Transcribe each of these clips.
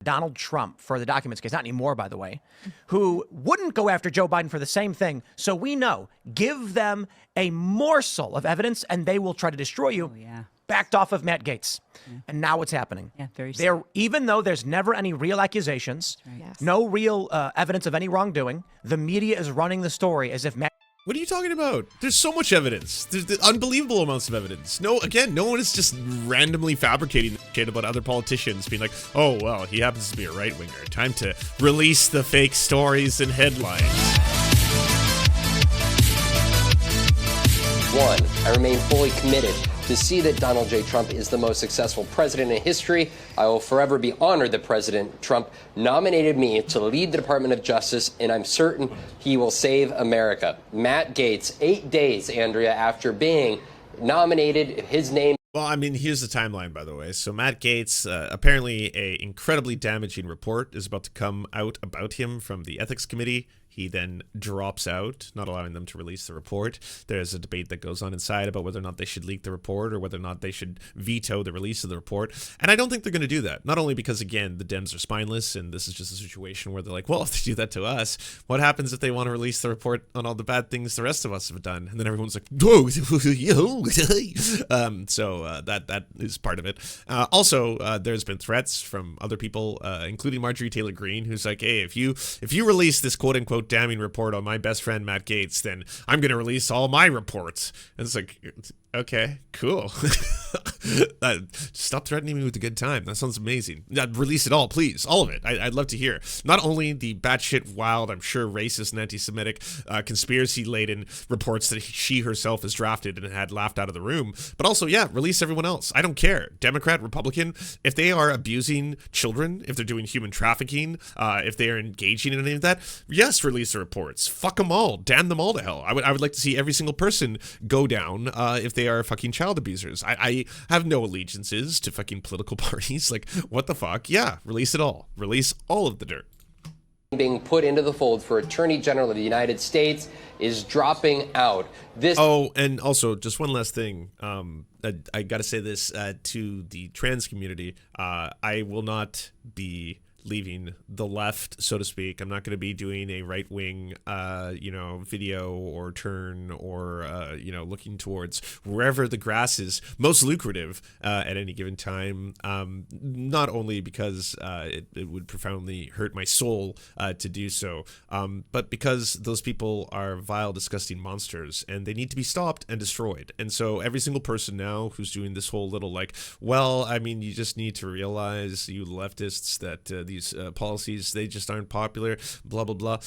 Donald Trump for the documents case, not anymore, by the way, who wouldn't go after Joe Biden for the same thing. So we know, give them a morsel of evidence and they will try to destroy you. Oh, yeah. Backed off of Matt Gaetz. Yeah. And now what's happening? Yeah, very there. Even though there's never any real accusations, right. Yes. no real evidence of any wrongdoing, the media is running the story as if Matt. What are you talking about? There's so much evidence. There's unbelievable amounts of evidence. No one is just randomly fabricating shit about other politicians being like, oh, well, he happens to be a right-winger. Time to release the fake stories and headlines. 1. I remain fully committed to see that Donald J. Trump is the most successful president in history. I will forever be honored that President Trump nominated me to lead the Department of Justice, and I'm certain he will save America. Matt Gaetz, 8 days, Andrea, after being nominated, his name. Well, I mean, here's the timeline, by the way. So Matt Gaetz, apparently a incredibly damaging report is about to come out about him from the Ethics Committee. He then drops out, not allowing them to release the report. There's a debate that goes on inside about whether or not they should leak the report or whether or not they should veto the release of the report. And I don't think they're going to do that. Not only because, again, the Dems are spineless, and this is just a situation where they're like, well, if they do that to us, what happens if they want to release the report on all the bad things the rest of us have done? And then everyone's like, whoa, that is part of it. Also, there's been threats from other people, including Marjorie Taylor Greene, who's like, hey, if you release this quote-unquote damning report on my best friend Matt Gaetz, then I'm going to release all my reports. And it's like, okay, cool. Stop threatening me with a good time. That sounds amazing. Release it all, please. All of it. I'd love to hear. Not only the batshit wild, I'm sure racist and anti-Semitic, conspiracy-laden reports that she herself has drafted and had laughed out of the room, but also, yeah, release everyone else. I don't care. Democrat, Republican, if they are abusing children, if they're doing human trafficking, if they are engaging in any of that, yes, release the reports. Fuck them all. Damn them all to hell. I would like to see every single person go down if they are fucking child abusers. I have no allegiances to fucking political parties. Like, what the fuck? Yeah, release it all. Release all of the dirt. Being put into the fold for Attorney General of the United States is dropping out. Oh, and also, just one last thing. I got to say this to the trans community. I will not be leaving the left, so to speak. I'm not going to be doing a right-wing, video or turn or, looking towards wherever the grass is most lucrative at any given time. Not only because it would profoundly hurt my soul to do so, but because those people are vile, disgusting monsters and they need to be stopped and destroyed. And so every single person now who's doing this whole little like, well, I mean, you just need to realize, you leftists, that these policies, they just aren't popular, blah, blah, blah.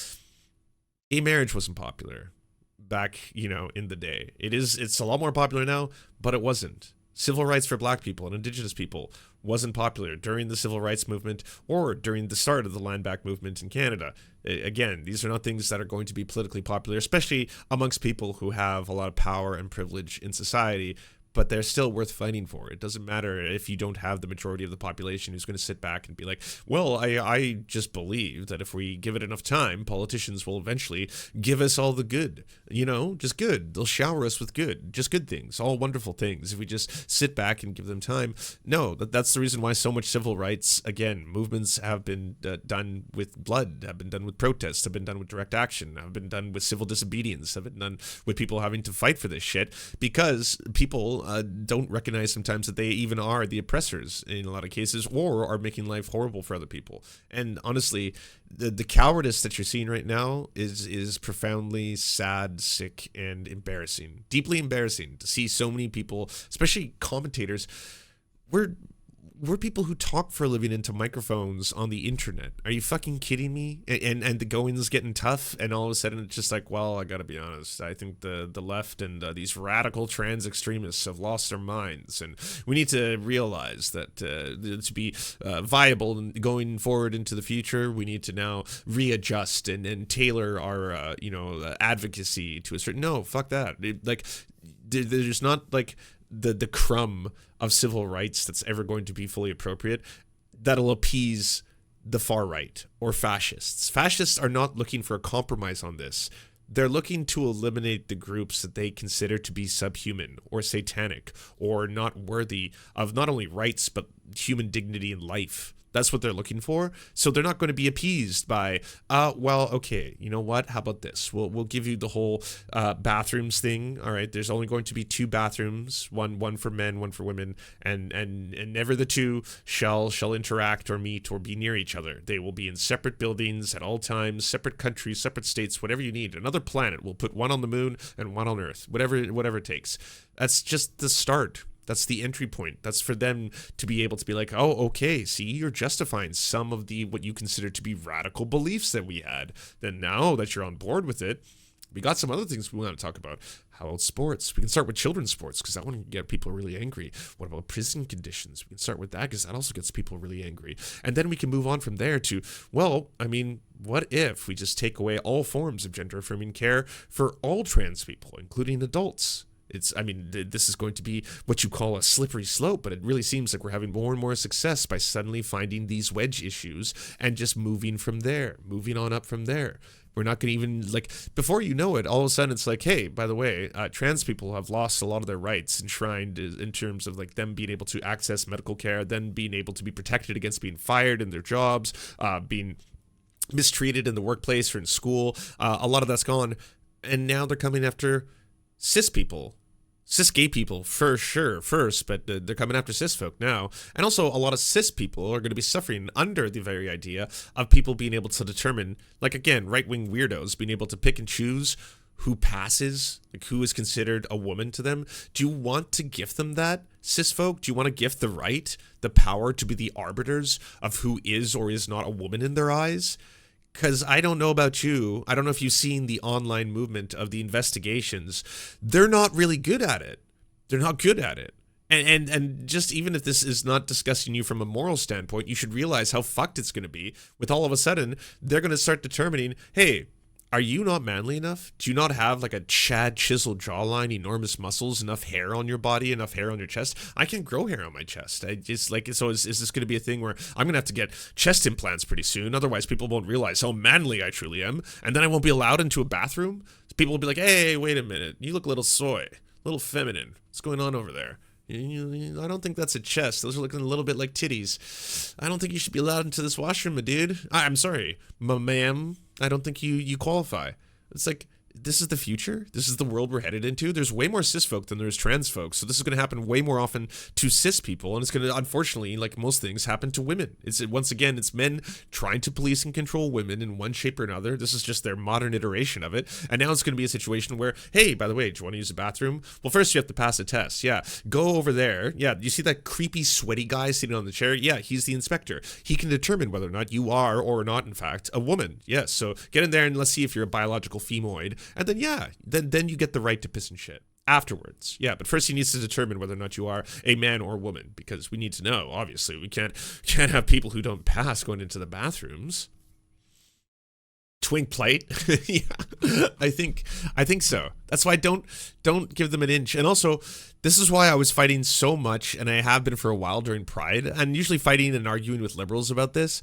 Gay marriage wasn't popular back, in the day. It's a lot more popular now, but it wasn't. Civil rights for black people and indigenous people wasn't popular during the civil rights movement or during the start of the land back movement in Canada. Again, these are not things that are going to be politically popular, especially amongst people who have a lot of power and privilege in society, but they're still worth fighting for. It doesn't matter if you don't have the majority of the population who's going to sit back and be like, well, I just believe that if we give it enough time, politicians will eventually give us all the good, just good. They'll shower us with good, just good things, all wonderful things. If we just sit back and give them time. No, that's the reason why so much civil rights, again, movements have been done with blood, have been done with protests, have been done with direct action, have been done with civil disobedience, have been done with people having to fight for this shit, because people don't recognize sometimes that they even are the oppressors in a lot of cases, or are making life horrible for other people. And honestly, the cowardice that you're seeing right now is profoundly sad, sick, and embarrassing. Deeply embarrassing to see so many people, especially commentators. We're people who talk for a living into microphones on the internet. Are you fucking kidding me? And the going's getting tough, and all of a sudden it's just like, well, I gotta be honest. I think the left and these radical trans extremists have lost their minds, and we need to realize that to be viable and going forward into the future, we need to now readjust and tailor our advocacy to a certain. No, fuck that. There's not like the crumb of civil rights that's ever going to be fully appropriate that'll appease the far right or fascists. Fascists are not looking for a compromise on this. They're looking to eliminate the groups that they consider to be subhuman or satanic or not worthy of not only rights but human dignity and life. That's what they're looking for. So they're not going to be appeased by, well, okay, you know what? How about this? We'll give you the whole bathrooms thing. All right, there's only going to be 2 bathrooms, one for men, one for women, and never the two shall interact or meet or be near each other. They will be in separate buildings at all times, separate countries, separate states, whatever you need. Another planet. We'll put one on the moon and one on Earth, whatever it takes. That's just the start. That's the entry point. That's for them to be able to be like, oh, okay, see, you're justifying some of the what you consider to be radical beliefs that we had. Then now that you're on board with it, we got some other things we want to talk about. How about sports? We can start with children's sports because that one can get people really angry. What about prison conditions? We can start with that because that also gets people really angry. And then we can move on from there to, well, I mean, what if we just take away all forms of gender-affirming care for all trans people, including adults? This is going to be what you call a slippery slope, but it really seems like we're having more and more success by suddenly finding these wedge issues and just moving from there, moving on up from there. We're not going to even, like, before you know it, all of a sudden it's like, hey, by the way, trans people have lost a lot of their rights enshrined in terms of, like, them being able to access medical care, then being able to be protected against being fired in their jobs, being mistreated in the workplace or in school. A lot of that's gone. And now they're coming after cis people. Cis gay people, for sure, first, but they're coming after cis folk now. And also, a lot of cis people are going to be suffering under the very idea of people being able to determine, like, again, right-wing weirdos being able to pick and choose who passes, like, who is considered a woman to them. Do you want to gift them that, cis folk? Do you want to gift the right, the power to be the arbiters of who is or is not a woman in their eyes? Because I don't know about you. I don't know if you've seen the online movement of the investigations. They're not really good at it. They're not good at it. And just even if this is not discussing you from a moral standpoint, you should realize how fucked it's going to be with all of a sudden, they're going to start determining, hey, are you not manly enough? Do you not have like a Chad chiseled jawline, enormous muscles, enough hair on your body, enough hair on your chest? I can grow hair on my chest. I just like, so is this going to be a thing where I'm going to have to get chest implants pretty soon? Otherwise people won't realize how manly I truly am. And then I won't be allowed into a bathroom. People will be like, hey, wait a minute. You look a little soy, a little feminine. What's going on over there? I don't think that's a chest. Those are looking a little bit like titties. I don't think you should be allowed into this washroom, my dude. I'm sorry, ma'am. I don't think you qualify. It's like, this is the future. This is the world we're headed into. There's way more cis folk than there's trans folks. So this is going to happen way more often to cis people. And it's going to, unfortunately, like most things, happen to women. Once again, it's men trying to police and control women in one shape or another. This is just their modern iteration of it. And now it's going to be a situation where, hey, by the way, do you want to use a bathroom? Well, first you have to pass a test. Yeah. Go over there. Yeah. You see that creepy, sweaty guy sitting on the chair? Yeah. He's the inspector. He can determine whether or not you are or not, in fact, a woman. Yes. So get in there and let's see if you're a biological femoid. And then, yeah, then you get the right to piss and shit afterwards. Yeah, but first he needs to determine whether or not you are a man or a woman, because we need to know, obviously. We can't have people who don't pass going into the bathrooms. Twink plate. Yeah, I think so. That's why don't give them an inch. And also, this is why I was fighting so much, and I have been for a while during Pride, and usually fighting and arguing with liberals about this.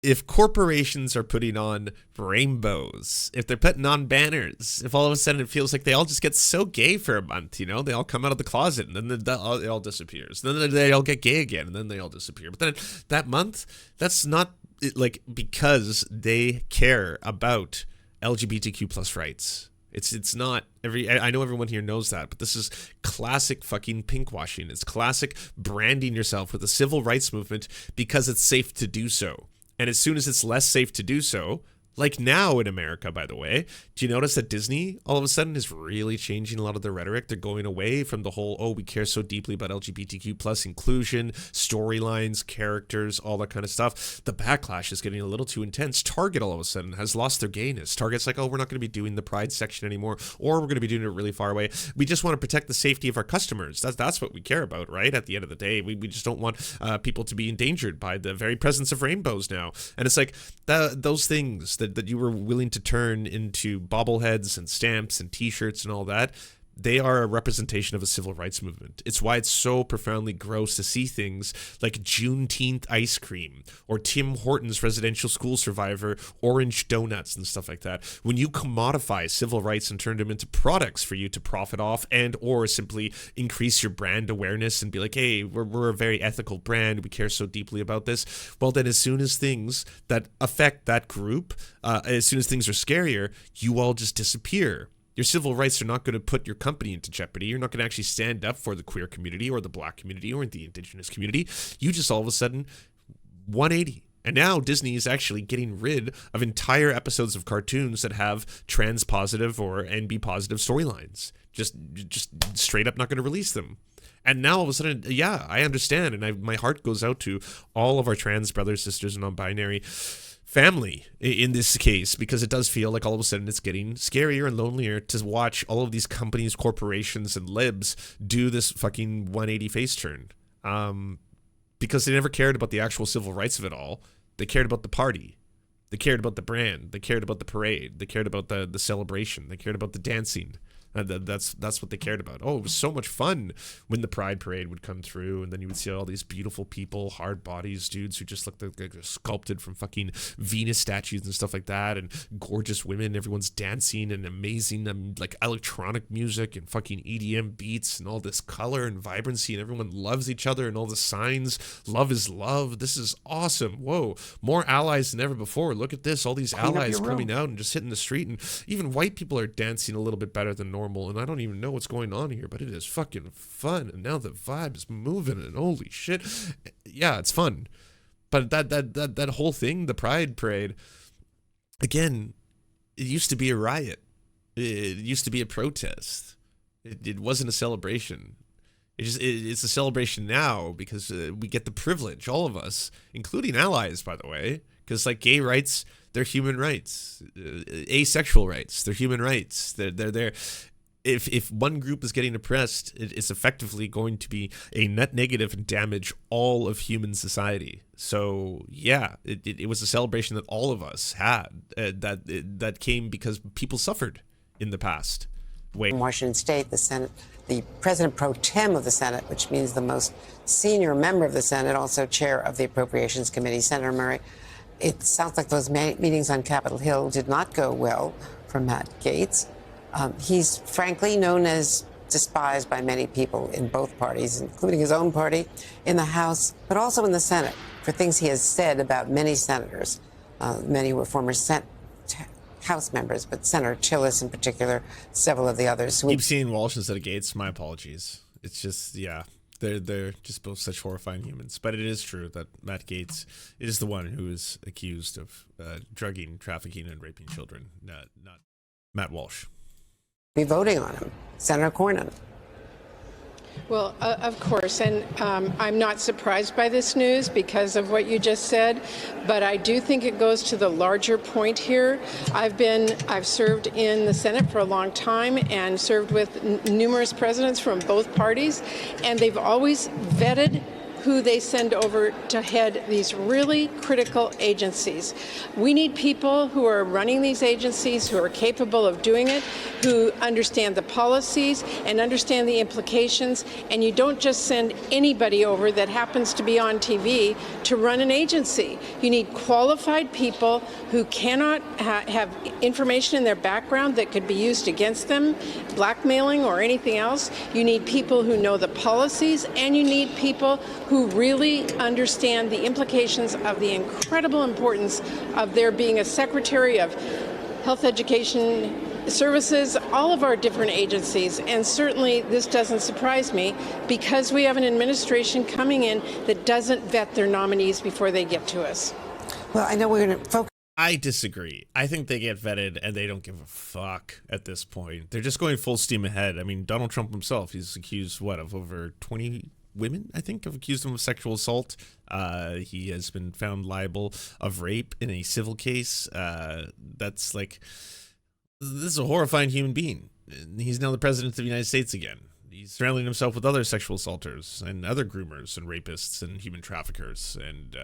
If corporations are putting on rainbows, if they're putting on banners, if all of a sudden it feels like they all just get so gay for a month, they all come out of the closet and then it all disappears. Then they all get gay again and then they all disappear. But then that month, that's not like because they care about LGBTQ plus rights. It's not I know everyone here knows that, but this is classic fucking pinkwashing. It's classic branding yourself with the civil rights movement because it's safe to do so. And as soon as it's less safe to do so, like now in America, by the way, do you notice that Disney all of a sudden is really changing a lot of their rhetoric? They're going away from the whole, we care so deeply about LGBTQ plus inclusion, storylines, characters, all that kind of stuff. The backlash is getting a little too intense. Target all of a sudden has lost their gayness. Target's like, we're not going to be doing the Pride section anymore, or we're going to be doing it really far away. We just want to protect the safety of our customers. That's what we care about, right? At the end of the day, we just don't want people to be endangered by the very presence of rainbows now. And it's like those things that you were willing to turn into bobbleheads and stamps and t-shirts and all that, they are a representation of a civil rights movement. It's why it's so profoundly gross to see things like Juneteenth ice cream or Tim Hortons residential school survivor orange donuts and stuff like that. When you commodify civil rights and turn them into products for you to profit off and or simply increase your brand awareness and be like, hey, we're a very ethical brand, we care so deeply about this. Well, then as soon as things that affect that group, as soon as things are scarier, you all just disappear. Your civil rights are not going to put your company into jeopardy. You're not going to actually stand up for the queer community or the black community or the indigenous community. You just all of a sudden 180. And now Disney is actually getting rid of entire episodes of cartoons that have trans positive or NB positive storylines. Just straight up not going to release them. And now all of a sudden, yeah, I understand. And my heart goes out to all of our trans brothers, sisters, and non-binary family in this case, because it does feel like all of a sudden it's getting scarier and lonelier to watch all of these companies, corporations, and libs do this fucking 180 face turn. Because they never cared about the actual civil rights of it all. They cared about the party. They cared about the brand. They cared about the parade. They cared about the celebration. They cared about the dancing. That's what they cared about. Oh, it was so much fun when the Pride Parade would come through, and then you would see all these beautiful people, hard bodies, dudes who just looked like they're sculpted from fucking Venus statues and stuff like that, and gorgeous women. Everyone's dancing and amazing, like electronic music and fucking EDM beats and all this color and vibrancy, and everyone loves each other and all the signs. Love is love. This is awesome. Whoa, more allies than ever before. Look at this. All these allies coming out and just hitting the street, and even white people are dancing a little bit better than normal. And I don't even know what's going on here, but it is fucking fun. And now the vibe is moving, and holy shit, yeah, it's fun. But that whole thing, the Pride Parade, again, it used to be a riot. It used to be a protest. It wasn't a celebration. It's a celebration now because we get the privilege, all of us, including allies, by the way, because like gay rights, they're human rights. Asexual rights, they're human rights. They're there. If one group is getting oppressed, it's effectively going to be a net negative and damage all of human society. So yeah, it was a celebration that all of us had that came because people suffered in the past. In Washington State, the Senate, the president pro tem of the Senate, which means the most senior member of the Senate, also chair of the Appropriations Committee, Senator Murray. It sounds like those meetings on Capitol Hill did not go well for Matt Gaetz. He's frankly known as despised by many people in both parties, including his own party, in the House, but also in the Senate, for things he has said about many senators. Many were former House members, but Senator Tillis in particular, several of the others. Keep seeing Walsh instead of Gaetz. My apologies. It's just, yeah, they're just both such horrifying humans. But it is true that Matt Gaetz is the one who is accused of drugging, trafficking, and raping children, not Matt Walsh. Be voting on him, Senator Cornyn. Well, of course, and I'm not surprised by this news because of what you just said, but I do think it goes to the larger point here. I've served in the Senate for a long time and served with numerous presidents from both parties, and they've always vetted who they send over to head these really critical agencies. We need people who are running these agencies, who are capable of doing it, who understand the policies and understand the implications, and you don't just send anybody over that happens to be on TV to run an agency. You need qualified people who cannot have information in their background that could be used against them, blackmailing or anything else. You need people who know the policies, and you need people who really understand the implications of the incredible importance of there being a Secretary of Health, Education, Services, all of our different agencies. And certainly this doesn't surprise me because we have an administration coming in that doesn't vet their nominees before they get to us. Well, I know we're going to focus. I disagree. I think they get vetted and they don't give a fuck at this point. They're just going full steam ahead. I mean, Donald Trump himself, he's accused, of over 20 women, I think, have accused him of sexual assault. He has been found liable of rape in a civil case. That's like, this is a horrifying human being. He's now the president of the United States again. He's surrounding himself with other sexual assaulters and other groomers and rapists and human traffickers. And,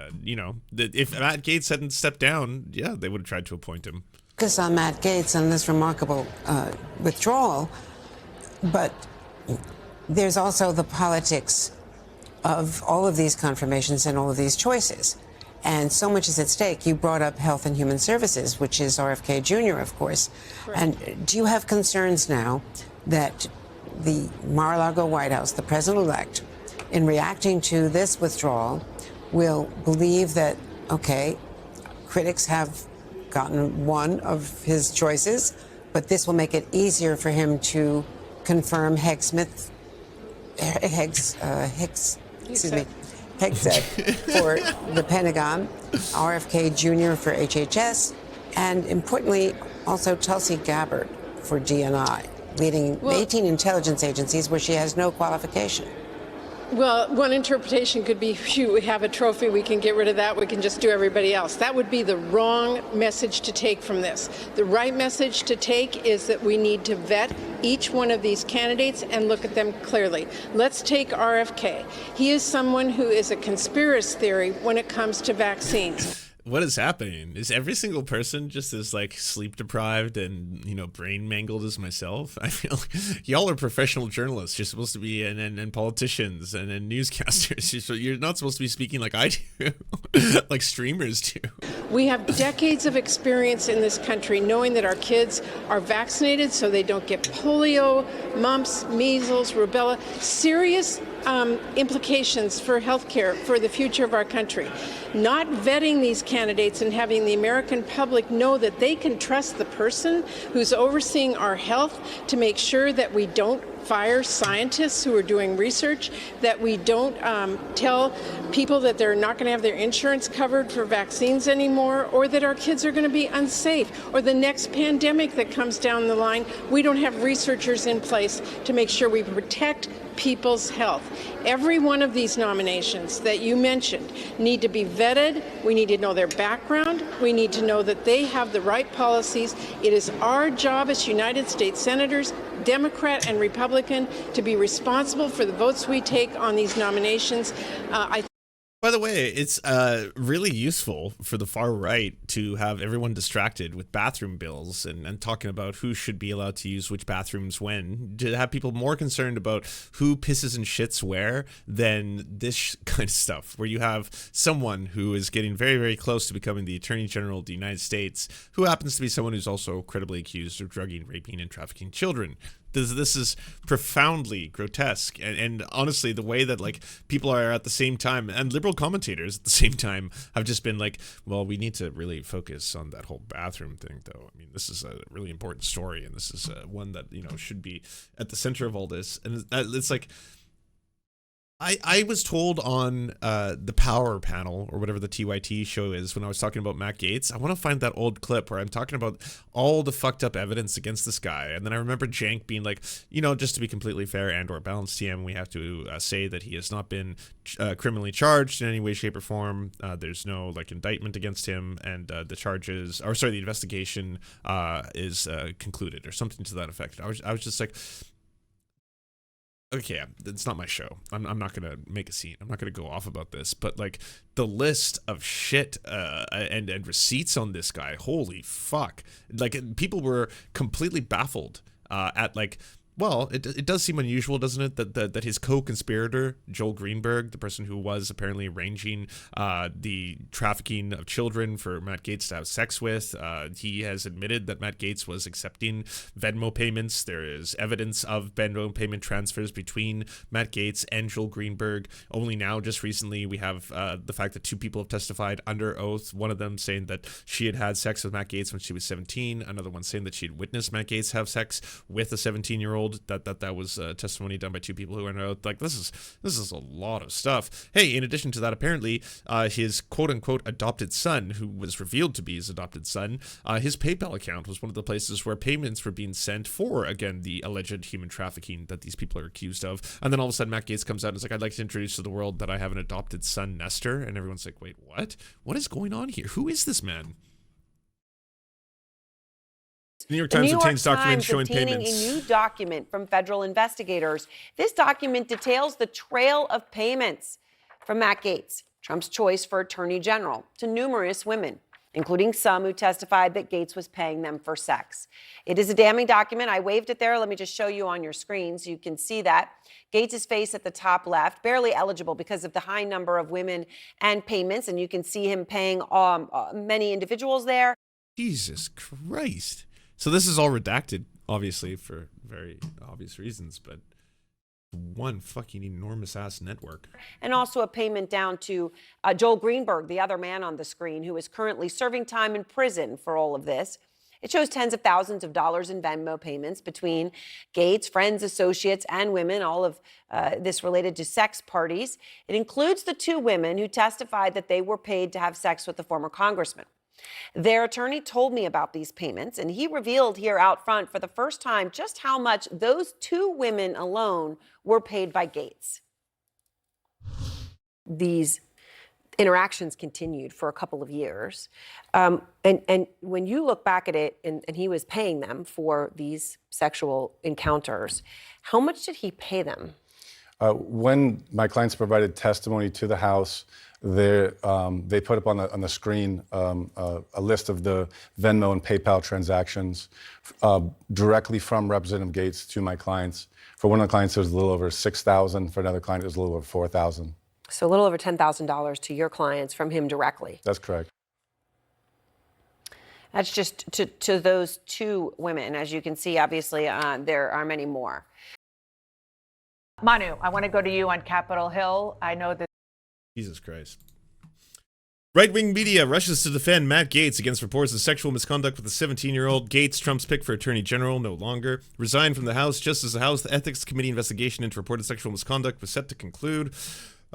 if Matt Gaetz hadn't stepped down, yeah, they would have tried to appoint him. Focus on Matt Gaetz and this remarkable withdrawal. But there's also the politics of all of these confirmations and all of these choices. And so much is at stake. You brought up Health and Human Services, which is RFK Jr., of course. Correct. And do you have concerns now that the Mar-a-Lago White House, the president-elect, in reacting to this withdrawal, will believe that, okay, critics have gotten one of his choices, but this will make it easier for him to confirm Higgs for the Pentagon, RFK Jr. for HHS, and importantly, also Tulsi Gabbard for DNI, leading 18 intelligence agencies where she has no qualification. Well, one interpretation could be, phew, we have a trophy, we can get rid of that, we can just do everybody else. That would be the wrong message to take from this. The right message to take is that we need to vet each one of these candidates and look at them clearly. Let's take RFK. He is someone who is a conspiracy theory when it comes to vaccines. What is happening? Is every single person just as like sleep deprived and, you know, brain mangled as myself? I feel like y'all are professional journalists. You're supposed to be and politicians and newscasters. You're not supposed to be speaking like I do, like streamers do. We have decades of experience in this country knowing that our kids are vaccinated so they don't get polio, mumps, measles, rubella, serious implications for healthcare, for the future of our country. Not vetting these candidates and having the American public know that they can trust the person who's overseeing our health to make sure that we don't fire scientists who are doing research, that we don't tell people that they're not going to have their insurance covered for vaccines anymore, or that our kids are going to be unsafe, or the next pandemic that comes down the line, we don't have researchers in place to make sure we protect people's health. Every one of these nominations that you mentioned need to be vetted. We need to know their background. We need to know that they have the right policies. It is our job as United States senators, Democrat and Republican, to be responsible for the votes we take on these nominations. By the way, it's really useful for the far right to have everyone distracted with bathroom bills and talking about who should be allowed to use which bathrooms when, to have people more concerned about who pisses and shits where than this kind of stuff, where you have someone who is getting very, very close to becoming the Attorney General of the United States, who happens to be someone who's also credibly accused of drugging, raping, and trafficking children. This is profoundly grotesque, and honestly, the way that like people are at the same time, and liberal commentators at the same time, have just been like, well, we need to really focus on that whole bathroom thing, though. I mean, this is a really important story, and this is one that, you know, should be at the center of all this. And it's like, I was told on the Power panel, or whatever the TYT show is, when I was talking about Matt Gaetz, I want to find that old clip where I'm talking about all the fucked up evidence against this guy. And then I remember Jank being like, you know, just to be completely fair and or balanced, TM, we have to say that he has not been criminally charged in any way, shape, or form. There's no like indictment against him, and the investigation is concluded, or something to that effect. I was just like, okay, it's not my show. I'm not gonna make a scene. I'm not gonna go off about this. But like the list of shit and receipts on this guy, holy fuck! Like people were completely baffled at like. Well, it does seem unusual, doesn't it, that his co-conspirator, Joel Greenberg, the person who was apparently arranging the trafficking of children for Matt Gaetz to have sex with, he has admitted that Matt Gaetz was accepting Venmo payments. There is evidence of Venmo payment transfers between Matt Gaetz and Joel Greenberg. Only now, just recently, we have the fact that two people have testified under oath, one of them saying that she had sex with Matt Gaetz when she was 17, another one saying that she had witnessed Matt Gaetz have sex with a 17-year-old. That was testimony done by two people who are now like, this is a lot of stuff. Hey, in addition to that, apparently his quote-unquote adopted son, who was revealed to be his adopted son, his PayPal account was one of the places where payments were being sent for, again, the alleged human trafficking that these people are accused of. And then all of a sudden Matt Gaetz comes out and is like, I'd like to introduce to the world that I have an adopted son, Nestor. And everyone's like, wait, what is going on here? Who is this man? The New York Times obtains documents showing payments. A new document from federal investigators. This document details the trail of payments from Matt Gaetz, Trump's choice for Attorney General, to numerous women. including some who testified that Gaetz was paying them for sex. It is a damning document. I waved it there. Let me just show you on your screen so you can see that. Gaetz' face at the top left, barely eligible because of the high number of women and payments, and you can see him paying many individuals there. Jesus Christ. So this is all redacted, obviously, for very obvious reasons, but one fucking enormous ass network. And also a payment down to Joel Greenberg, the other man on the screen, who is currently serving time in prison for all of this. It shows tens of thousands of dollars in Venmo payments between Gaetz, friends, associates, and women, all of this related to sex parties. It includes the two women who testified that they were paid to have sex with the former congressman. Their attorney told me about these payments, and he revealed here out front for the first time just how much those two women alone were paid by Gaetz. These interactions continued for a couple of years. And when you look back at it, and he was paying them for these sexual encounters, how much did he pay them? When my clients provided testimony to the House, they put up on the screen a list of the Venmo and PayPal transactions directly from Representative Gaetz to my clients. For one of the clients, it was a little over $6,000. For another client, it was a little over $4,000. So a little over $10,000 to your clients from him directly. That's correct. That's just to those two women. As you can see, obviously, there are many more. Manu, I want to go to you on Capitol Hill. I know that. Jesus Christ. Right-wing media rushes to defend Matt Gaetz against reports of sexual misconduct with a 17-year-old. Gaetz, Trump's pick for Attorney General, no longer. Resigned from the House just as the House Ethics Committee investigation into reported sexual misconduct was set to conclude.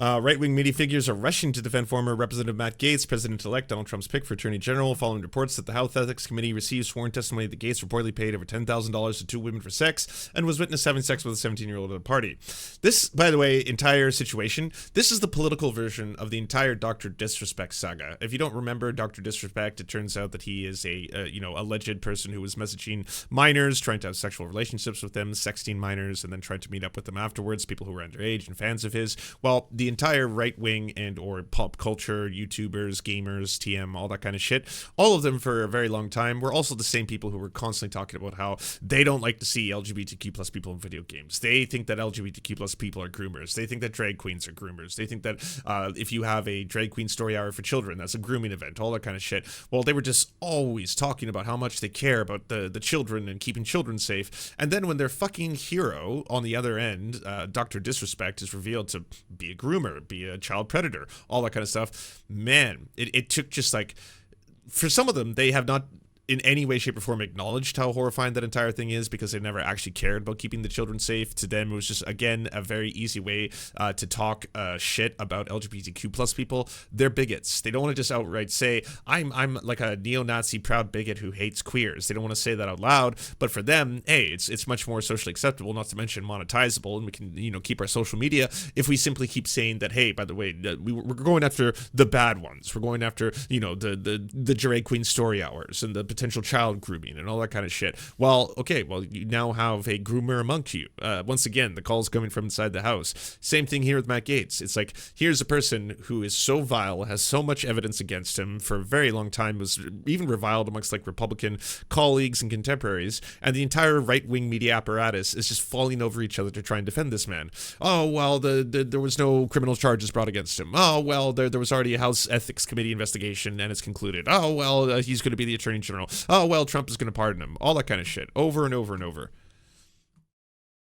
Right-wing media figures are rushing to defend former Representative Matt Gaetz, President-elect Donald Trump's pick for Attorney General, following reports that the House Ethics Committee received sworn testimony that Gaetz reportedly paid over $10,000 to two women for sex and was witnessed having sex with a 17-year-old at a party. This, by the way, entire situation, this is the political version of the entire Dr. Disrespect saga. If you don't remember Dr. Disrespect, it turns out that he is a alleged person who was messaging minors, trying to have sexual relationships with them, sexting minors, and then tried to meet up with them afterwards, people who were underage and fans of his. Well, the entire right-wing and or pop culture, YouTubers, gamers, TM, all that kind of shit, all of them for a very long time were also the same people who were constantly talking about how they don't like to see LGBTQ plus people in video games. They think that LGBTQ plus people are groomers. They think that drag queens are groomers. They think that if you have a drag queen story hour for children, that's a grooming event, all that kind of shit. Well, they were just always talking about how much they care about the children and keeping children safe. And then when their fucking hero on the other end, Dr. Disrespect, is revealed to be a groomer, be a child predator, all that kind of stuff, man, it took just like, for some of them, they have not in any way, shape, or form acknowledged how horrifying that entire thing is because they never actually cared about keeping the children safe. To them, it was just, again, a very easy way to talk shit about LGBTQ plus people. They're bigots. They don't want to just outright say, I'm like a neo-Nazi proud bigot who hates queers. They don't want to say that out loud, but for them, hey, it's much more socially acceptable, not to mention monetizable, and we can, keep our social media if we simply keep saying that, hey, by the way, we're going after the bad ones. We're going after, the drag queen story hours and the potential child grooming and all that kind of shit. Well, okay, you now have a groomer amongst you. Once again, the call's coming from inside the House. Same thing here with Matt Gaetz. It's like, here's a person who is so vile, has so much evidence against him for a very long time, was even reviled amongst like Republican colleagues and contemporaries, and the entire right-wing media apparatus is just falling over each other to try and defend this man. Oh, well, there was no criminal charges brought against him. Oh, well, there was already a House Ethics Committee investigation and it's concluded. Oh, well, he's going to be the Attorney General. Oh, well, Trump is going to pardon him. All that kind of shit. Over and over and over.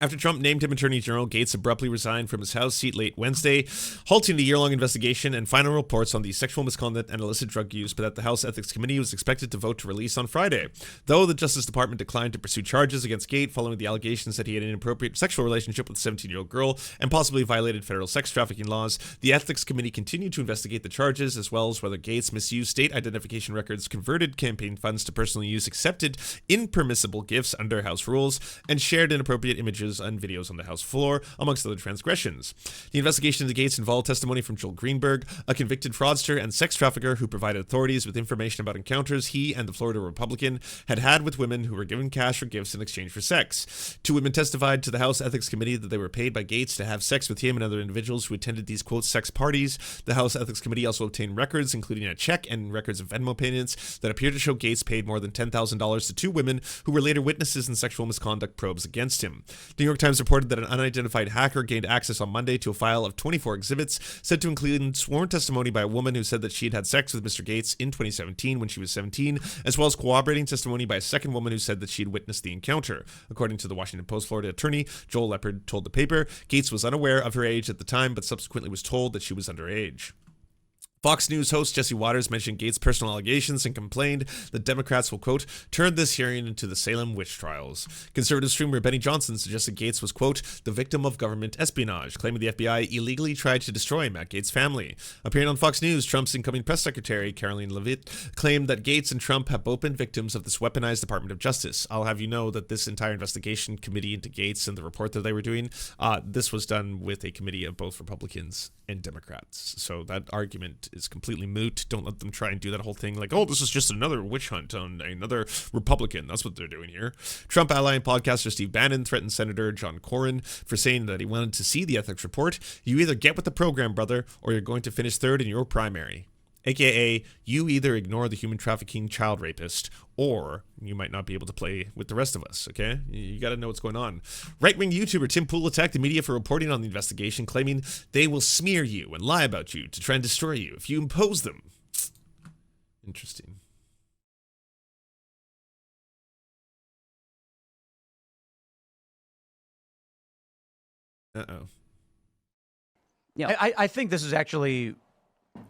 After Trump named him Attorney General, Gaetz abruptly resigned from his House seat late Wednesday, halting the year-long investigation and final reports on the sexual misconduct and illicit drug use, but that the House Ethics Committee was expected to vote to release on Friday. Though the Justice Department declined to pursue charges against Gaetz following the allegations that he had an inappropriate sexual relationship with a 17-year-old girl and possibly violated federal sex trafficking laws, the Ethics Committee continued to investigate the charges, as well as whether Gaetz misused state identification records, converted campaign funds to personal use, accepted impermissible gifts under House rules, and shared inappropriate images images and videos on the House floor, amongst other transgressions. The investigation into Gaetz involved testimony from Joel Greenberg, a convicted fraudster and sex trafficker who provided authorities with information about encounters he and the Florida Republican had with women who were given cash or gifts in exchange for sex. 2 women testified to the House Ethics Committee that they were paid by Gaetz to have sex with him and other individuals who attended these, quote, sex parties. The House Ethics Committee also obtained records, including a check and records of Venmo payments that appear to show Gaetz paid more than $10,000 to 2 women who were later witnesses in sexual misconduct probes against him. The New York Times reported that an unidentified hacker gained access on Monday to a file of 24 exhibits said to include sworn testimony by a woman who said that she had had sex with Mr. Gaetz in 2017 when she was 17, as well as corroborating testimony by a second woman who said that she had witnessed the encounter. According to the Washington Post Florida attorney, Joel Leopard told the paper, Gaetz was unaware of her age at the time, but subsequently was told that she was underage. Fox News host Jesse Waters mentioned Gaetz' personal allegations and complained that Democrats will, quote, turn this hearing into the Salem witch trials. Conservative streamer Benny Johnson suggested Gaetz was, quote, the victim of government espionage, claiming the FBI illegally tried to destroy Matt Gaetz' family. Appearing on Fox News, Trump's incoming press secretary, Caroline Levitt, claimed that Gaetz and Trump have both been victims of this weaponized Department of Justice. I'll have you know that this entire investigation committee into Gaetz and the report that they were doing, this was done with a committee of both Republicans and Democrats. So that argument is completely moot. Don't let them try and do that whole thing like, oh, this is just another witch hunt on another Republican. That's what they're doing here. Trump ally and podcaster Steve Bannon threatened Senator John Cornyn for saying that he wanted to see the ethics report. You either get with the program, brother, or you're going to finish third in your primary. AKA, you either ignore the human trafficking child rapist, or you might not be able to play with the rest of us, okay? You got to know what's going on. Right-wing YouTuber Tim Pool attacked the media for reporting on the investigation, claiming they will smear you and lie about you to try and destroy you if you impose them. Interesting. Uh-oh. Yeah, I think this is actually...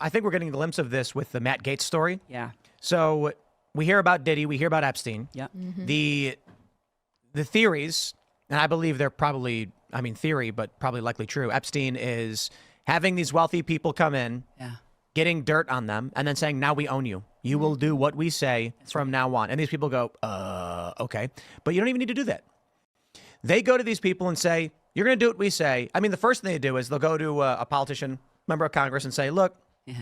I think we're getting a glimpse of this with the Matt Gaetz story. Yeah. So we hear about Diddy, we hear about Epstein. Yeah. Mm-hmm. The theories, and I believe they're probably, theory, but probably likely true. Epstein is having these wealthy people come in, getting dirt on them, and then saying, now we own you. You will do what we say from now on. And these people go, okay. But you don't even need to do that. They go to these people and say, you're going to do what we say. The first thing they do is they'll go to a politician, member of Congress, and say, look, you're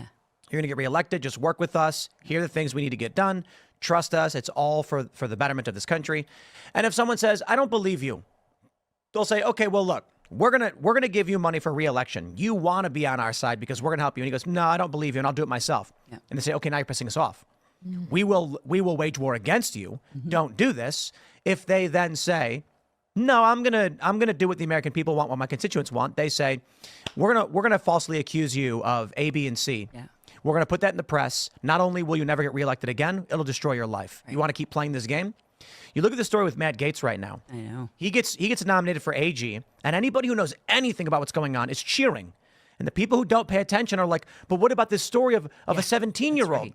going to get reelected. Just work with us. Here are the things we need to get done. Trust us. It's all for the betterment of this country. And if someone says, I don't believe you, they'll say, okay, well, look, we're going to give you money for reelection. You want to be on our side because we're going to help you. And he goes, no, I don't believe you, and I'll do it myself. Yeah. And they say, okay, now you're pissing us off. We will wage war against you. Don't do this. If they then say, no, I'm gonna do what the American people want, what my constituents want. They say, we're gonna falsely accuse you of A, B, and C. Yeah. We're gonna put that in the press. Not only will you never get reelected again, it'll destroy your life. Right. You want to keep playing this game? You look at the story with Matt Gaetz right now. I know. He gets nominated for AG, and anybody who knows anything about what's going on is cheering. And the people who don't pay attention are like, but what about this story of a 17-year-old?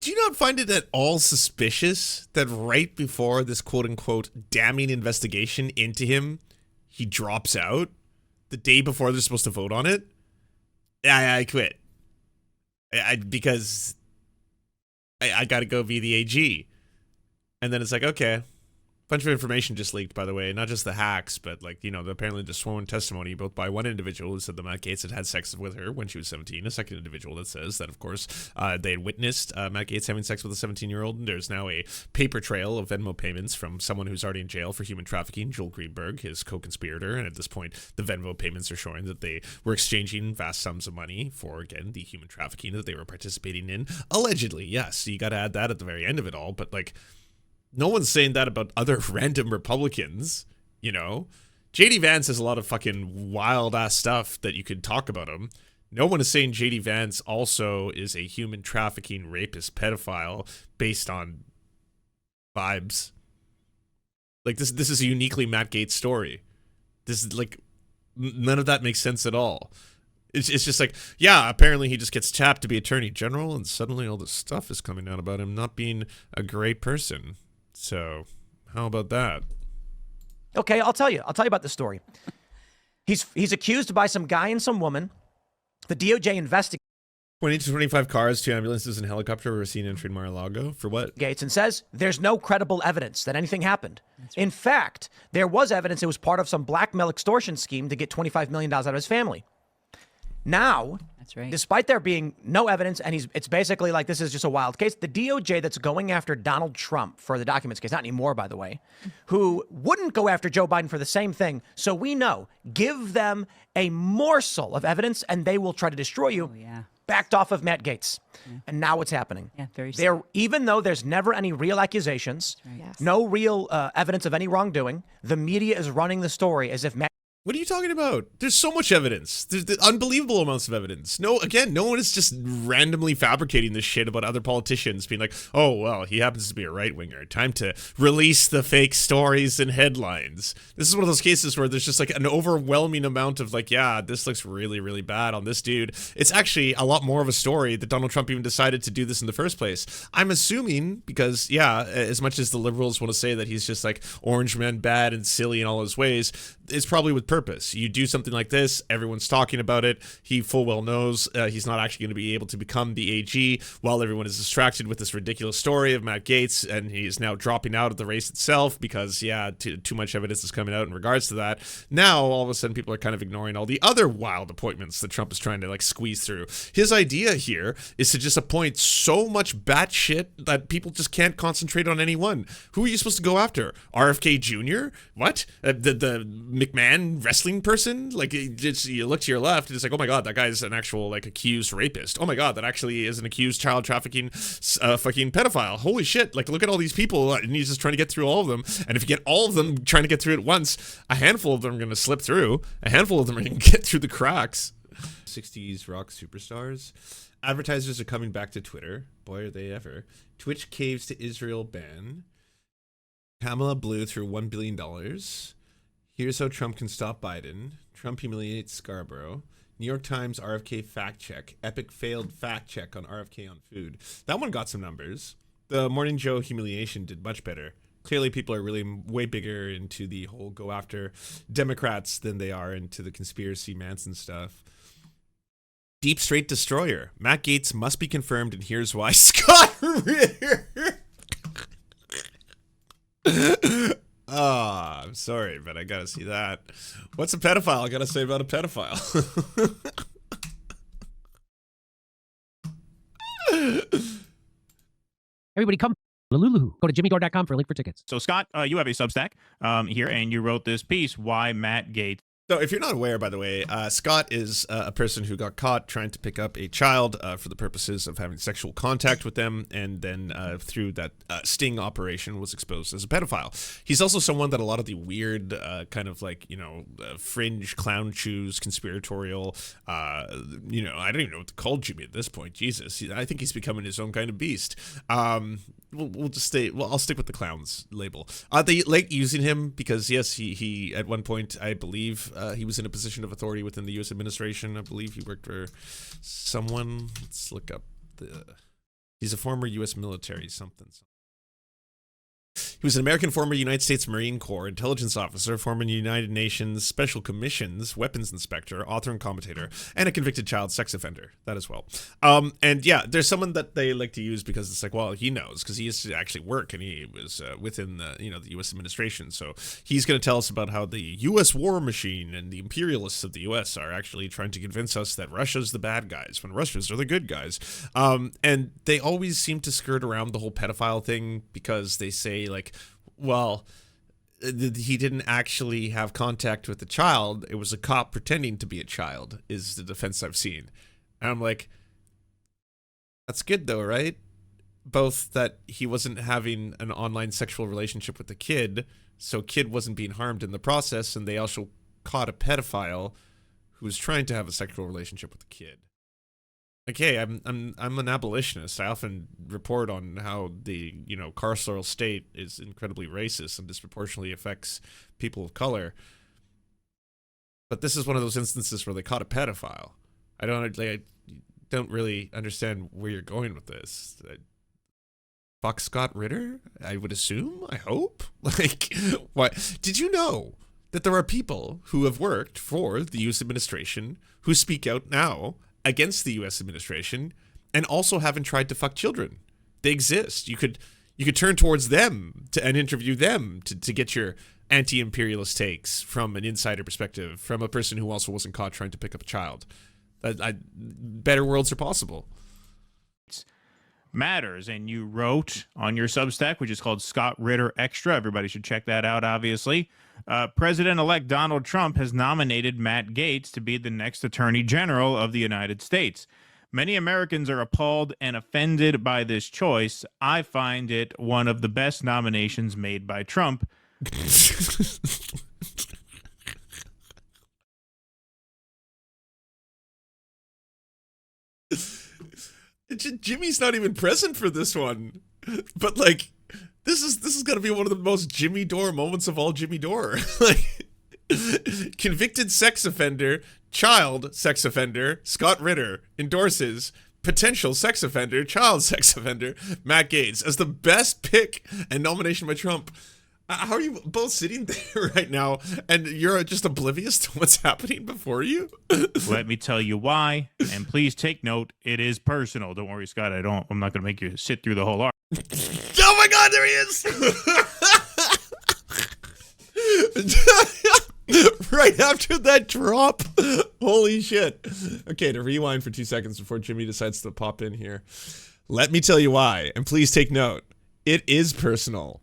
Do you not find it at all suspicious that right before this quote-unquote damning investigation into him, he drops out the day before they're supposed to vote on it? I quit. Because I got to go be the AG. And then it's like, okay. Bunch of information just leaked, by the way, not just the hacks, but apparently the sworn testimony, both by one individual who said that Matt Gaetz had sex with her when she was 17, a second individual that says that, of course, they had witnessed Matt Gaetz having sex with a 17-year-old. And there's now a paper trail of Venmo payments from someone who's already in jail for human trafficking, Joel Greenberg, his co-conspirator. And at this point, the Venmo payments are showing that they were exchanging vast sums of money for, again, the human trafficking that they were participating in. Allegedly, yes. You got to add that at the very end of it all, but no one's saying that about other random Republicans, J.D. Vance has a lot of fucking wild-ass stuff that you could talk about him. No one is saying J.D. Vance also is a human trafficking, rapist, pedophile based on vibes. This is a uniquely Matt Gaetz story. This is, none of that makes sense at all. It's just apparently he just gets tapped to be attorney general, and suddenly all this stuff is coming out about him not being a great person. So, how about that? Okay, I'll tell you about the story. He's accused by some guy and some woman. The DOJ investigated. 20 to 25 cars, 2 ambulances, and a helicopter were seen entering Mar-a-Lago. For what? Gaetz, and says there's no credible evidence that anything happened. Right. In fact, there was evidence it was part of some blackmail extortion scheme to get $25 million out of his family. Now, that's right. Despite there being no evidence, and it's basically like this is just a wild case, the DOJ that's going after Donald Trump for the documents case, not anymore, by the way, who wouldn't go after Joe Biden for the same thing. So we know, give them a morsel of evidence and they will try to destroy you. Oh, yeah. Backed off of Matt Gaetz. Yeah. And now what's happening? Yeah, very sad. Even though there's never any real accusations, right. Yes. No real evidence of any wrongdoing, the media is running the story as if Matt. What are you talking about? There's so much evidence. There's unbelievable amounts of evidence. No one is just randomly fabricating this shit about other politicians being like, oh, well, he happens to be a right-winger. Time to release the fake stories and headlines. This is one of those cases where there's just like an overwhelming amount of like, yeah, this looks really, really bad on this dude. It's actually a lot more of a story that Donald Trump even decided to do this in the first place. I'm assuming because, yeah, as much as the liberals want to say that he's just like orange man bad and silly in all his ways, it's probably with purpose. You do something like this, everyone's talking about it. He full well knows he's not actually going to be able to become the AG while everyone is distracted with this ridiculous story of Matt Gaetz, and he's now dropping out of the race itself because, yeah, too much evidence is coming out in regards to that. Now, all of a sudden, people are kind of ignoring all the other wild appointments that Trump is trying to, like, squeeze through. His idea here is to just appoint so much batshit that people just can't concentrate on any one. Who are you supposed to go after? RFK Jr.? What? The McMahon wrestling person? Like, you look to your left and it's like, oh my god, that guy's an actual like accused rapist. Oh my god, that actually is an accused child trafficking fucking pedophile. Holy shit, like look at all these people and he's just trying to get through all of them. And if you get all of them trying to get through at once, a handful of them are going to slip through. A handful of them are going to get through the cracks. 60s rock superstars. Advertisers are coming back to Twitter. Boy, are they ever. Twitch caves to Israel ban. Pamela blew through $1 billion. Here's how Trump can stop Biden. Trump humiliates Scarborough. New York Times RFK fact check. Epic failed fact check on RFK on food. That one got some numbers. The Morning Joe humiliation did much better. Clearly people are really way bigger into the whole go after Democrats than they are into the conspiracy Manson stuff. Deep Straight Destroyer. Matt Gaetz must be confirmed, and here's why. Scott Ritter. Oh, I'm sorry, but I gotta see that. What's a pedophile I gotta say about a pedophile? Everybody come. Lulu. Go to jimmydore.com for a link for tickets. So, Scott, you have a Substack here, and you wrote this piece, Why Matt Gaetz. So if you're not aware, by the way, Scott is a person who got caught trying to pick up a child for the purposes of having sexual contact with them, and then through that sting operation was exposed as a pedophile. He's also someone that a lot of the weird kind of like, fringe clown shoes, conspiratorial, I don't even know what to call Jimmy at this point. Jesus, I think he's becoming his own kind of beast. We'll just stay. Well, I'll stick with the clowns label. They like using him because yes, he at one point I believe he was in a position of authority within the U.S. administration. I believe he worked for someone. Let's look up he's a former U.S. military something. He was an American former United States Marine Corps intelligence officer, former United Nations Special Commissions weapons inspector, author and commentator, and a convicted child sex offender. That as well. And yeah, there's someone that they like to use because it's like, well, he knows because he used to actually work and he was within the the U.S. administration. So he's going to tell us about how the U.S. war machine and the imperialists of the U.S. are actually trying to convince us that Russia's the bad guys when Russians are the good guys. And they always seem to skirt around the whole pedophile thing because they say like, well, he didn't actually have contact with the child. It was a cop pretending to be a child is the defense I've seen. And I'm like, that's good though, right? Both that he wasn't having an online sexual relationship with the kid, so kid wasn't being harmed in the process, and they also caught a pedophile who was trying to have a sexual relationship with the kid. Okay, I'm an abolitionist. I often report on how the carceral state is incredibly racist and disproportionately affects people of color. But this is one of those instances where they caught a pedophile. I don't really understand where you're going with this. Fuck Scott Ritter? I would assume. I hope. Like, what? Did you know that there are people who have worked for the U.S. administration who speak out now against the U.S. administration and also haven't tried to fuck children. They exist. You could turn towards them and interview them to get your anti-imperialist takes from an insider perspective, from a person who also wasn't caught trying to pick up a child. Better worlds are possible. Matters, and you wrote on your Substack, which is called Scott Ritter Extra. Everybody should check that out, obviously. President-elect Donald Trump has nominated Matt Gaetz to be the next Attorney General of the United States. Many Americans are appalled and offended by this choice. I find it one of the best nominations made by Trump. Jimmy's not even present for this one, but like this is gonna be one of the most Jimmy Dore moments of all Jimmy Dore. Like, convicted sex offender, child sex offender, Scott Ritter endorses potential sex offender, child sex offender, Matt Gaetz as the best pick and nomination by Trump. How are you both sitting there right now and you're just oblivious to what's happening before you? Let me tell you why, and please take note, it is personal. Don't worry, Scott, I'm not going to make you sit through the whole arc. Oh my God, there he is! Right after that drop. Holy shit. Okay, to rewind for 2 seconds before Jimmy decides to pop in here. Let me tell you why, and please take note, it is personal.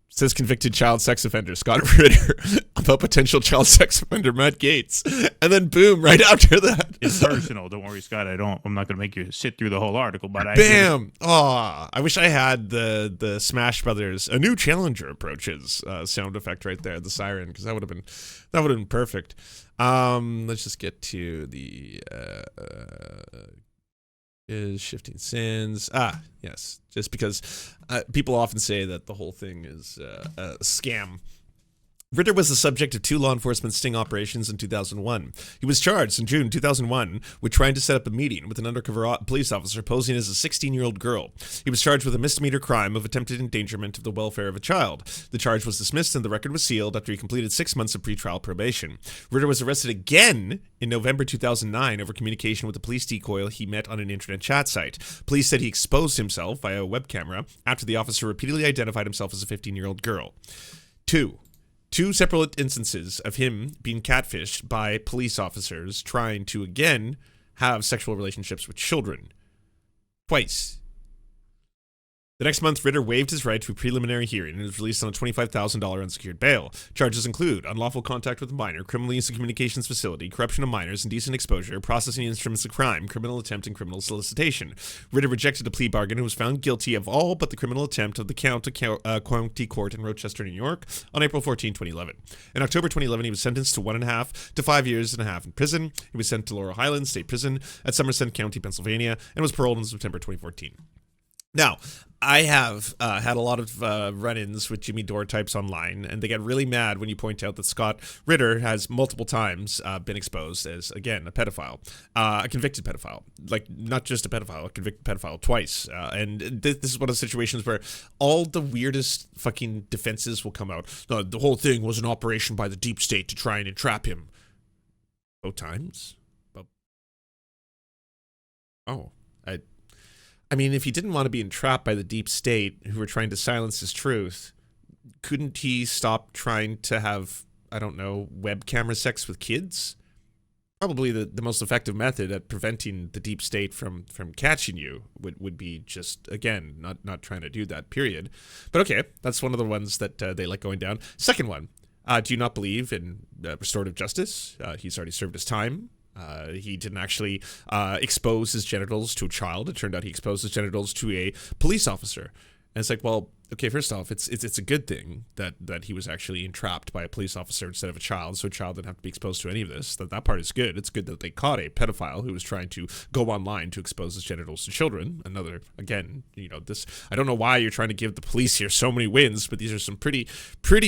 Says convicted child sex offender Scott Ritter about potential child sex offender Matt Gaetz, and then boom, right after that, it's personal. Don't worry, Scott. I'm not going to make you sit through the whole article, but bam. Oh, I wish I had the Smash Brothers "A New Challenger Approaches" sound effect right there, the siren, because that would have been perfect. Let's just get to the is shifting sins. Yes, just because people often say that the whole thing is a scam. Ritter was the subject of 2 law enforcement sting operations in 2001. He was charged in June 2001 with trying to set up a meeting with an undercover police officer posing as a 16-year-old girl. He was charged with a misdemeanor crime of attempted endangerment of the welfare of a child. The charge was dismissed and the record was sealed after he completed 6 months of pretrial probation. Ritter was arrested again in November 2009 over communication with a police decoy he met on an internet chat site. Police said he exposed himself via a web camera after the officer repeatedly identified himself as a 15-year-old girl. Two separate instances of him being catfished by police officers trying to, again, have sexual relationships with children. Twice. The next month, Ritter waived his right to a preliminary hearing and was released on a $25,000 unsecured bail. Charges include unlawful contact with a minor, criminal use of communications facility, corruption of minors, indecent exposure, processing instruments of crime, criminal attempt, and criminal solicitation. Ritter rejected a plea bargain and was found guilty of all but the criminal attempt of the county court in Rochester, New York, on April 14, 2011. In October 2011, he was sentenced to 1.5 to 5 years and a half in prison. He was sent to Laurel Highlands State Prison at Somerset County, Pennsylvania, and was paroled in September 2014. Now, I have had a lot of run-ins with Jimmy Dore types online, and they get really mad when you point out that Scott Ritter has multiple times been exposed as, again, a pedophile, a convicted pedophile. Like, not just a pedophile, a convicted pedophile twice. And this is one of the situations where all the weirdest fucking defenses will come out. No, the whole thing was an operation by the deep state to try and entrap him. Both times? Oh, I mean, if he didn't want to be entrapped by the deep state who were trying to silence his truth, couldn't he stop trying to have, I don't know, web camera sex with kids? Probably the most effective method at preventing the deep state from catching you would be just, again, not trying to do that, period. But okay, that's one of the ones that they like going down. Second one, do you not believe in restorative justice? He's already served his time. He didn't actually expose his genitals to a child. It turned out he exposed his genitals to a police officer. And it's like, well, okay, first off, it's a good thing that he was actually entrapped by a police officer instead of a child, so a child didn't have to be exposed to any of this. That part is good. It's good that they caught a pedophile who was trying to go online to expose his genitals to children. Another, again, this, I don't know why you're trying to give the police here so many wins, but these are some pretty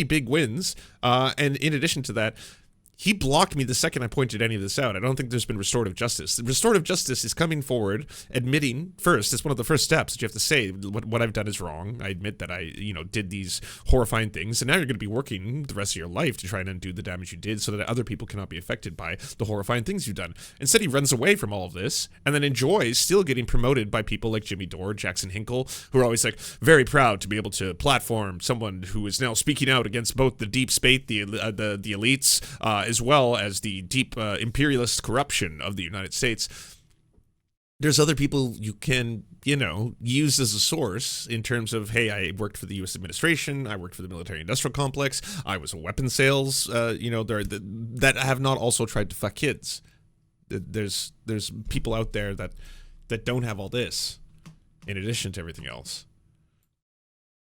big wins. And in addition to that, He blocked me the second I pointed any of this out. I don't think there's been restorative justice. Restorative justice is coming forward, admitting first. It's one of the first steps that you have to say what I've done is wrong. I admit that I, did these horrifying things, and now you're going to be working the rest of your life to try and undo the damage you did, so that other people cannot be affected by the horrifying things you've done. Instead, he runs away from all of this, and then enjoys still getting promoted by people like Jimmy Dore, Jackson Hinkle, who are always like very proud to be able to platform someone who is now speaking out against both the deep state, the elites, as well as the deep imperialist corruption of the United States. There's other people you can, use as a source in terms of, hey, I worked for the U.S. administration, I worked for the military-industrial complex, I was a weapons sales, that have not also tried to fuck kids. There's people out there that don't have all this, in addition to everything else.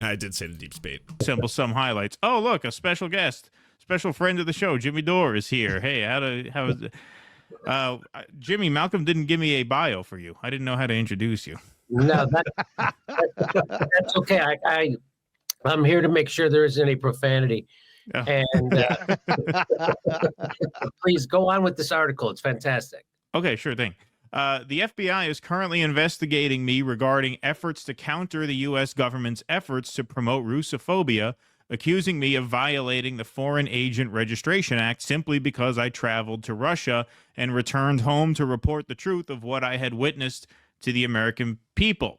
I did say the deep state. Simple some highlights. Oh, look, a special guest. Special friend of the show, Jimmy Dore, is here. Hey, how is it? Jimmy, Malcolm didn't give me a bio for you. I didn't know how to introduce you. No, that's okay. I'm here to make sure there isn't any profanity. Yeah. And please go on with this article. It's fantastic. Okay, sure thing. The FBI is currently investigating me regarding efforts to counter the U.S. government's efforts to promote Russophobia, accusing me of violating the Foreign Agent Registration Act simply because I traveled to Russia and returned home to report the truth of what I had witnessed to the American people.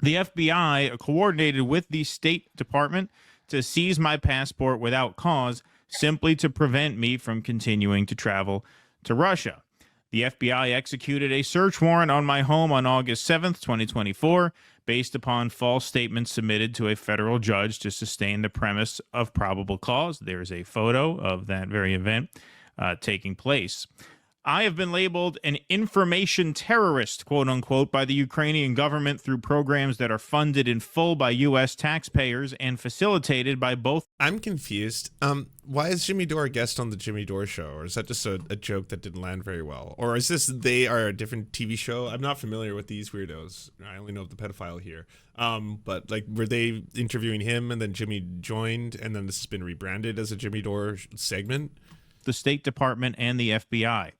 The FBI coordinated with the State Department to seize my passport without cause, simply to prevent me from continuing to travel to Russia. The FBI executed a search warrant on my home on August 7th, 2024, based upon false statements submitted to a federal judge to sustain the premise of probable cause. There's a photo of that very event taking place. I have been labeled an information terrorist, quote unquote, by the Ukrainian government through programs that are funded in full by U.S. taxpayers and facilitated by both. I'm confused. Why is Jimmy Dore a guest on the Jimmy Dore show? Or is that just a joke that didn't land very well? Or is this they are a different TV show? I'm not familiar with these weirdos. I only know of the pedophile here. But like, were they interviewing him and then Jimmy joined and then this has been rebranded as a Jimmy Dore segment? The State Department and the FBI.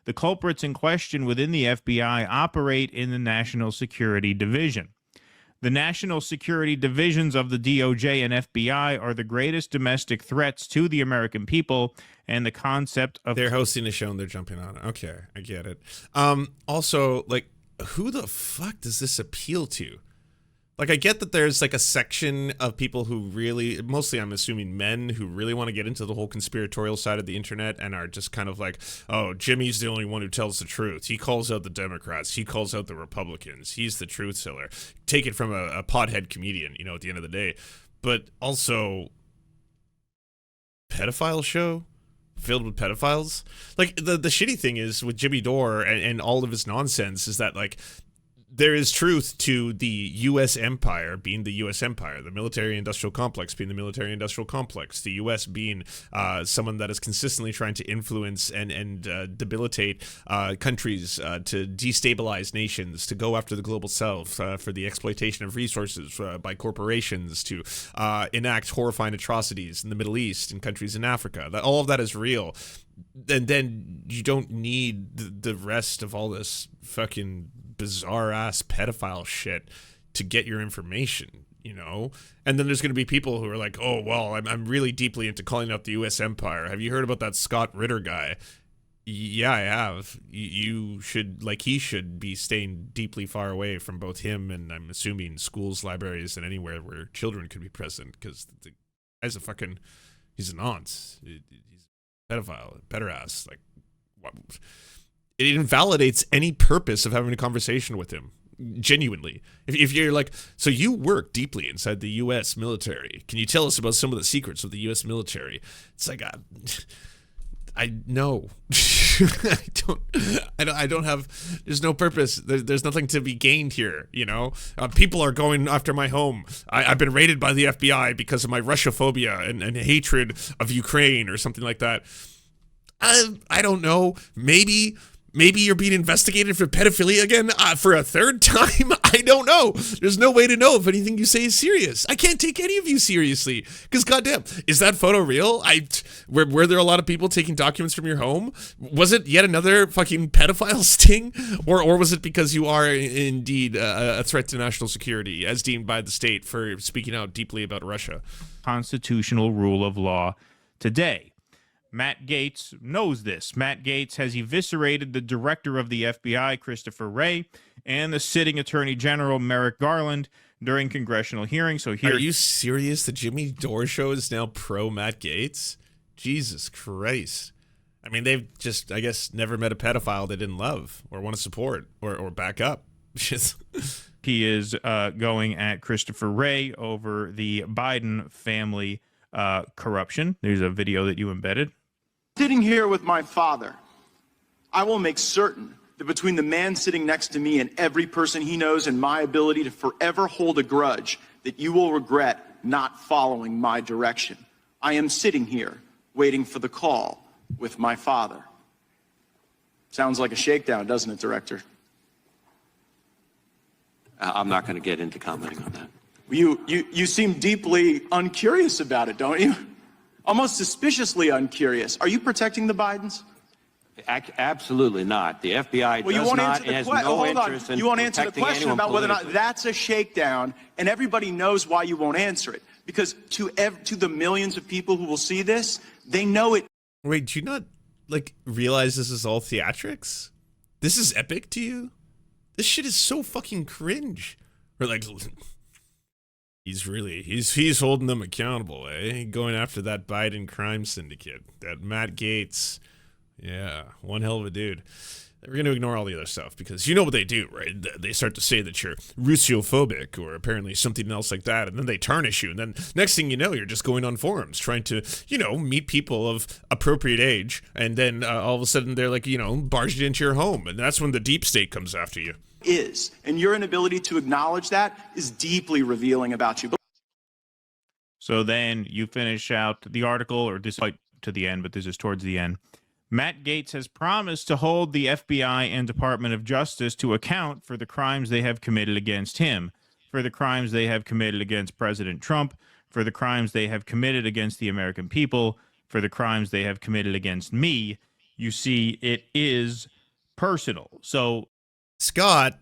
The culprits in question within the FBI operate in the National Security Division. The National Security Divisions of the DOJ and FBI are the greatest domestic threats to the American people, and the concept of... They're hosting a show and they're jumping on it. Okay, I get it. Also, like, who the fuck does this appeal to? Like, I get that there's like a section of people who really, mostly I'm assuming men, who really want to get into the whole conspiratorial side of the internet and are just kind of like, oh, Jimmy's the only one who tells the truth. He calls out the Democrats. He calls out the Republicans. He's the truth teller. Take it from a pothead comedian, at the end of the day. But also, pedophile show filled with pedophiles? Like, the shitty thing is with Jimmy Dore and all of his nonsense is that, like, there is truth to the U.S. empire being the U.S. empire, the military-industrial complex being the military-industrial complex, the U.S. being someone that is consistently trying to influence and debilitate countries, to destabilize nations, to go after the global south for the exploitation of resources by corporations, to enact horrifying atrocities in the Middle East and countries in Africa. All of that is real. And then you don't need the rest of all this fucking bizarre ass pedophile shit to get your information, and then there's going to be people who are like, oh well, I'm really deeply into calling out the U.S. empire. Have you heard about that Scott Ritter guy? Yeah, I have. You should, like, he should be staying deeply far away from both him and I'm assuming schools, libraries, and anywhere where children could be present, because the guy's he's a nonce. He's a pedophile, pederast. Like, what? It invalidates any purpose of having a conversation with him, genuinely. If you're like, so you work deeply inside the U.S. military. Can you tell us about some of the secrets of the U.S. military? It's like, I know. I don't have, there's no purpose. There's nothing to be gained here, People are going after my home. I've been raided by the FBI because of my Russophobia and hatred of Ukraine or something like that. I don't know. Maybe Maybe you're being investigated for pedophilia again for a third time? I don't know. There's no way to know if anything you say is serious. I can't take any of you seriously. Because goddamn, is that photo real? Were there a lot of people taking documents from your home? Was it yet another fucking pedophile sting? Or was it because you are indeed a threat to national security as deemed by the state for speaking out deeply about Russia? Constitutional rule of law today. Matt Gaetz knows this. Matt Gaetz has eviscerated the director of the FBI, Christopher Wray, and the sitting Attorney General, Merrick Garland, during congressional hearings. So here, are you serious? The Jimmy Dore show is now pro Matt Gaetz? Jesus Christ. I mean, they've just, I guess, never met a pedophile they didn't love or want to support or back up. He is going at Christopher Wray over the Biden family corruption. There's a video that you embedded. Sitting here with my father, I will make certain that between the man sitting next to me and every person he knows and my ability to forever hold a grudge, that you will regret not following my direction. I am sitting here waiting for the call with my father. Sounds like a shakedown, doesn't it, Director? I'm not going to get into commenting on that. You seem deeply uncurious about it, don't you? Almost suspiciously uncurious. Are you protecting the Bidens? Absolutely not. The FBI does not and has no interest in you won't answer the question about whether or not that's a shakedown, and everybody knows why you won't answer it. Because to the millions of people who will see this, they know it. Wait, do you not realize this is all theatrics? This is epic to you? This shit is so fucking cringe. Or he's holding them accountable, eh? Going after that Biden crime syndicate, that Matt Gaetz. Yeah, one hell of a dude. We're going to ignore all the other stuff because you know what they do, right? They start to say that you're Russophobic or apparently something else like that, and then they tarnish you. And then next thing you know, you're just going on forums trying to, meet people of appropriate age. And then all of a sudden they're barged into your home. And that's when the deep state comes after you. And your inability to acknowledge that is deeply revealing about you. So then you finish out the article, or this is to the end, but this is towards the end. Matt Gaetz has promised to hold the FBI and Department of Justice to account for the crimes they have committed against him, for the crimes they have committed against President Trump, for the crimes they have committed against the American people, for the crimes they have committed against me. You see, it is personal. So, Scott,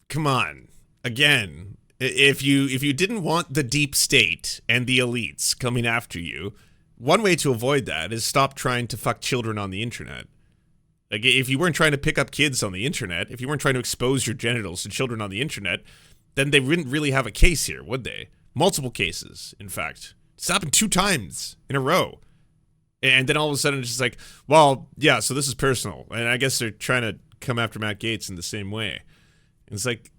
come on. Again, if you didn't want the deep state and the elites coming after you, one way to avoid that is stop trying to fuck children on the internet. If you weren't trying to pick up kids on the internet, if you weren't trying to expose your genitals to children on the internet, then they wouldn't really have a case here, would they? Multiple cases, in fact. It's happened 2 times in a row. And then all of a sudden it's just like, well, yeah, so this is personal. And I guess they're trying to come after Matt Gaetz in the same way. It's like,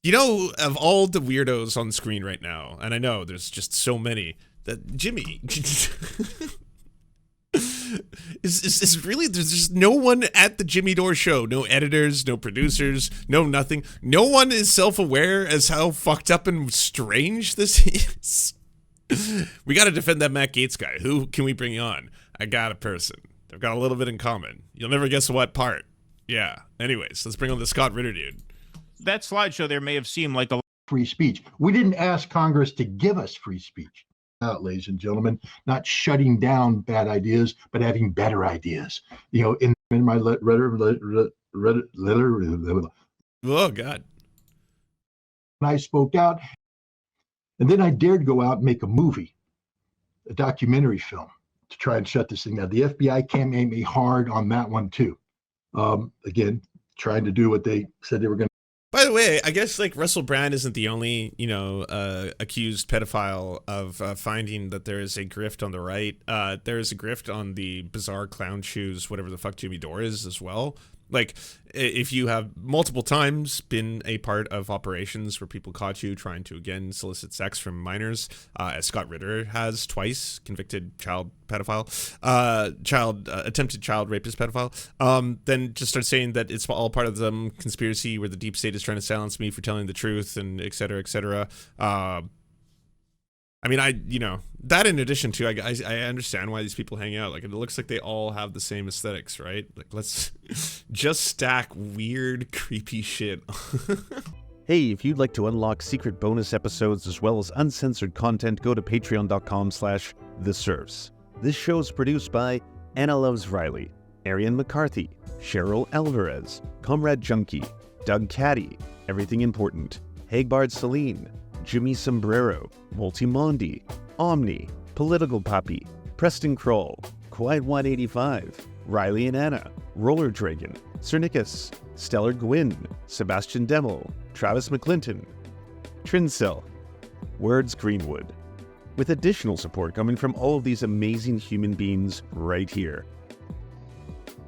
of all the weirdos on screen right now, and I know there's just so many, that Jimmy is really, there's just no one at the Jimmy Dore show. No editors, no producers, no nothing. No one is self-aware as how fucked up and strange this is. We got to defend that Matt Gaetz guy. Who can we bring on? I got a person. They've got a little bit in common. You'll never guess what part. Yeah. Anyways, let's bring on the Scott Ritter dude. That slideshow there may have seemed like a free speech. We didn't ask Congress to give us free speech. Out, ladies and gentlemen, not shutting down bad ideas, but having better ideas. In my letter. Oh God! I spoke out, and then I dared go out and make a movie, a documentary film, to try and shut this thing down. The FBI came at me hard on that one too. Again, trying to do what they said they were going to. By the way, I guess Russell Brand isn't the only, accused pedophile of finding that there is a grift on the right. There is a grift on the bizarre clown shoes, whatever the fuck Jimmy Dore is as well. If you have multiple times been a part of operations where people caught you trying to, again, solicit sex from minors, as Scott Ritter has twice, convicted child pedophile, attempted child rapist pedophile, then just start saying that it's all part of some conspiracy where the deep state is trying to silence me for telling the truth and et cetera, et cetera. I mean, that in addition to, I understand why these people hang out. Like, it looks like they all have the same aesthetics, right? Like, let's just stack weird, creepy shit. Hey, if you'd like to unlock secret bonus episodes as well as uncensored content, go to patreon.com/The Serfs. This show is produced by Anna Loves Riley, Arian McCarthy, Cheryl Alvarez, Comrade Junkie, Doug Caddy, Everything Important, Hagbard Celine, Jimmy Sombrero, Multimondi, Omni, Political Poppy, Preston Kroll, Quiet 185, Riley and Anna, Roller Dragon, Cernicus, Stellar Gwyn, Sebastian Demel, Travis McClinton, Trincell, Words Greenwood, with additional support coming from all of these amazing human beings right here.